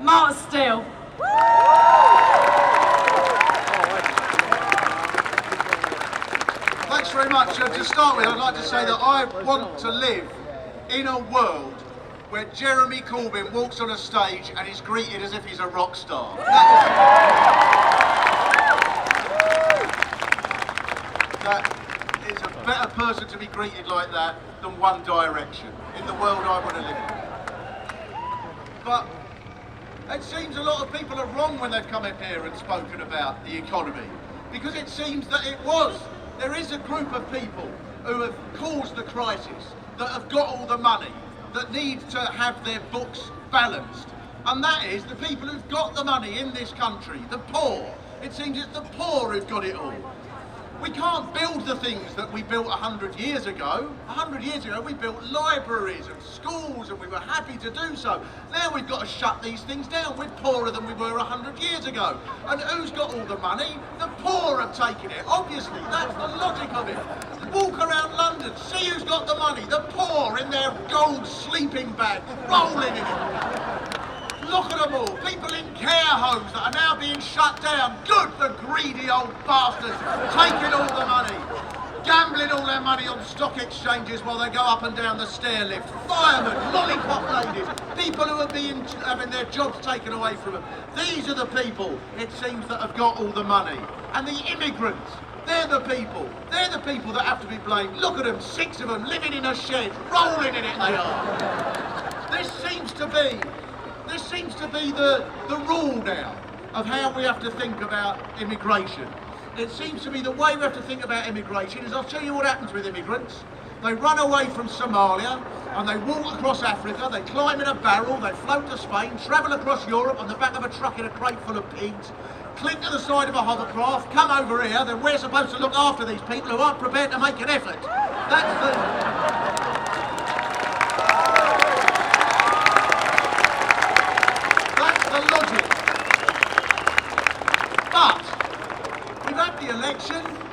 Mark Steele. Thanks very much. To start with, I'd like to say that I want to live in a world where Jeremy Corbyn walks on a stage and is greeted as if he's a rock star. That is a better person to be greeted like that than One Direction in the world I want to live in. But it seems a lot of people are wrong when they've come up here and spoken about the economy, because it seems that there is a group of people who have caused the crisis, that have got all the money, that need to have their books balanced. And that is the people who've got the money in this country, the poor. It seems it's the poor who've got it all. We can't build the things that we built 100 years ago. 100 years ago we built libraries and schools and we were happy to do so. Now we've got to shut these things down. We're poorer than we were 100 years ago. And who's got all the money? The poor have taken it. Obviously, that's the logic of it. Walk around London, see who's got the money. The poor in their gold sleeping bag, rolling in it. Look at them all, people in care homes that are now being shut down. Good for greedy old bastards, taking all the money, gambling all their money on stock exchanges while they go up and down the stair lift. Firemen, lollipop ladies, people who are having their jobs taken away from them. These are the people, it seems, that have got all the money. And the immigrants, they're the people that have to be blamed. Look at them, 6 of them living in a shed, rolling in it they are. This seems to be the rule now of how we have to think about immigration. It seems to be the way we have to think about immigration is, I'll tell you what happens with immigrants. They run away from Somalia and they walk across Africa, they climb in a barrel, they float to Spain, travel across Europe on the back of a truck in a crate full of pigs, cling to the side of a hovercraft, come over here, then we're supposed to look after these people who aren't prepared to make an effort.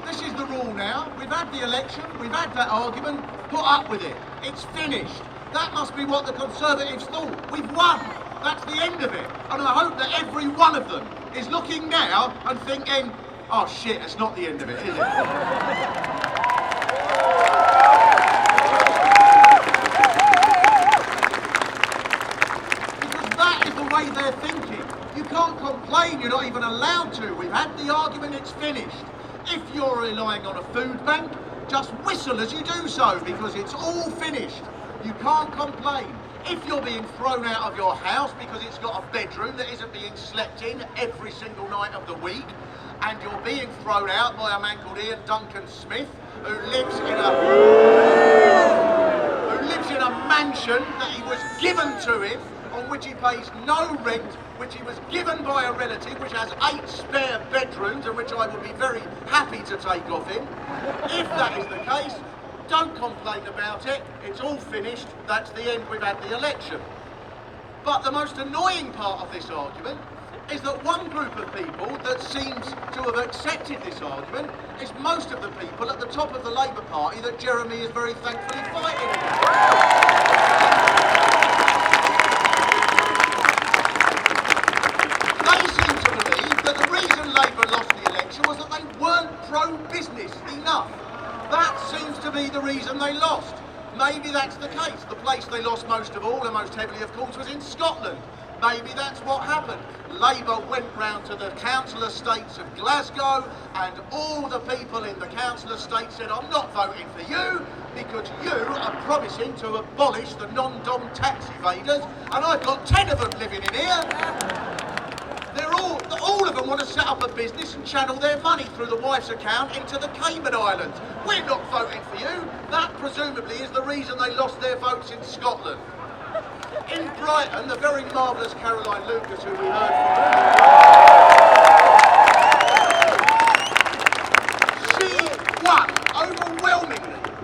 This is the rule now. We've had the election, we've had that argument, put up with it. It's finished. That must be what the Conservatives thought. We've won. That's the end of it. And I hope that every one of them is looking now and thinking, oh shit, it's not the end of it, is it? Because that is the way they're thinking. You can't complain, you're not even allowed to. We've had the argument, it's finished. If you're relying on a food bank, just whistle as you do so, because it's all finished. You can't complain. If you're being thrown out of your house because it's got a bedroom that isn't being slept in every single night of the week, and you're being thrown out by a man called Ian Duncan Smith, who lives in a mansion that he was given to him, on which he pays no rent, which he was given by a relative, which has 8 spare bedrooms, and which I would be very happy to take off him. If that is the case, don't complain about it. It's all finished. That's the end. We've had the election. But the most annoying part of this argument is that one group of people that seems to have accepted this argument is most of the people at the top of the Labour Party that Jeremy is very thankfully fighting against. Labour lost the election was that they weren't pro-business enough. That seems to be the reason they lost. Maybe that's the case. The place they lost most of all, and most heavily of course, was in Scotland. Maybe that's what happened. Labour went round to the council estates of Glasgow, and all the people in the council estate said, I'm not voting for you because you are promising to abolish the non-dom tax evaders, and I've got 10 of them living in here. All of them want to set up a business and channel their money through the wife's account into the Cayman Islands. We're not voting for you. That presumably is the reason they lost their votes in Scotland. In Brighton, the very marvellous Caroline Lucas, who we heard from, she won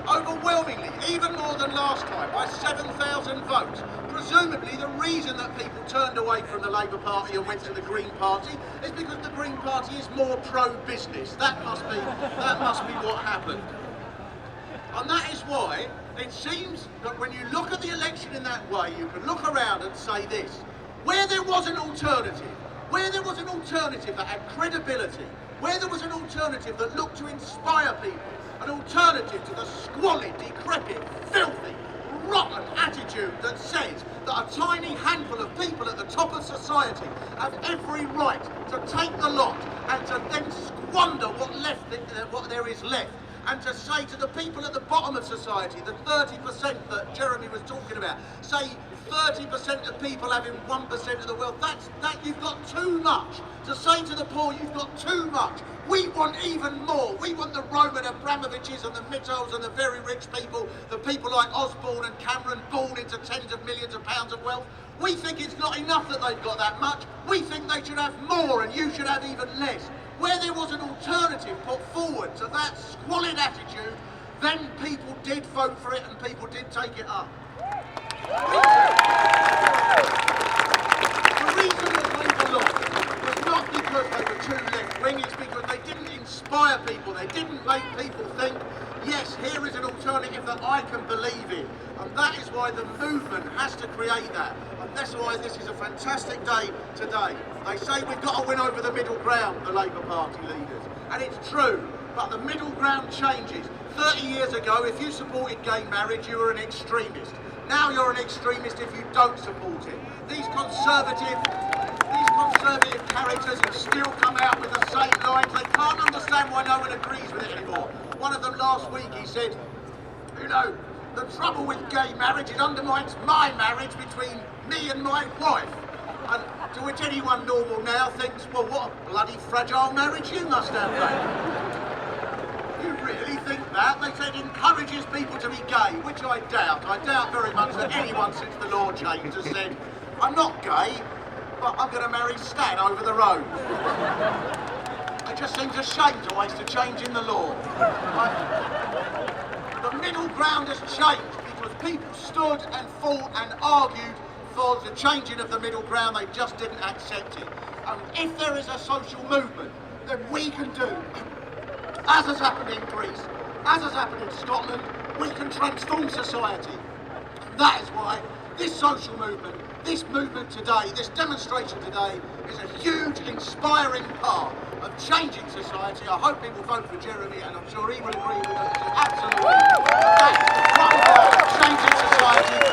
overwhelmingly, even more than last time, by 7,000 votes. Presumably the reason that people turned away from the Labour Party and went to the Green Party is because the Green Party is more pro-business. That must be what happened. And that is why it seems that when you look at the election in that way, you can look around and say this: Where there was an alternative, that had credibility, where there was an alternative that looked to inspire people, an alternative to the squalid, decrepit, filthy, rotten attitude that says that a tiny handful of people at the top of society have every right to take the lot and to then squander what there is left, and to say to the people at the bottom of society, the 30% that Jeremy was talking about, say 30% of people having 1% of the wealth, that you've got too much. To say to the poor, you've got too much. We want even more. We want the Roman Abramoviches and the Mittells and the very rich people, the people like Osborne and Cameron, born into tens of millions of pounds of wealth. We think it's not enough that they've got that much. We think they should have more and you should have even less. Where there was an alternative put forward to that squalid attitude, then people did vote for it and people did take it up. The reason that Labour lost was not because they were too left-wing, it's because they didn't inspire people, they didn't make people think, yes, here is an alternative that I can believe in. And that is why the movement has to create that. And that's why this is a fantastic day today. They say we've got to win over the middle ground, the Labour Party leaders. And it's true, but the middle ground changes. 30 years ago, if you supported gay marriage, you were an extremist. Now you're an extremist if you don't support it. These conservative characters who still come out with the same lines, they can't understand why no one agrees with it anymore. One of them last week, he said, you know, the trouble with gay marriage, it undermines my marriage between me and my wife. And to which anyone normal now thinks, well, what a bloody fragile marriage you must have, mate. You really think that? They said it encourages people to be gay, which I doubt. I doubt very much that anyone since the law changed has said, I'm not gay, but I'm going to marry Stan over the road. It just seems a shame to waste a change in the law. The middle ground has changed because people stood and fought and argued for the changing of the middle ground. They just didn't accept it. And if there is a social movement that we can do, as has happened in Greece, as has happened in Scotland, we can transform society. That is why this social movement, this movement today, this demonstration today is a huge, inspiring part of changing society. I hope people vote for Jeremy, and I'm sure he will agree with us. Absolutely. That is one part of changing society.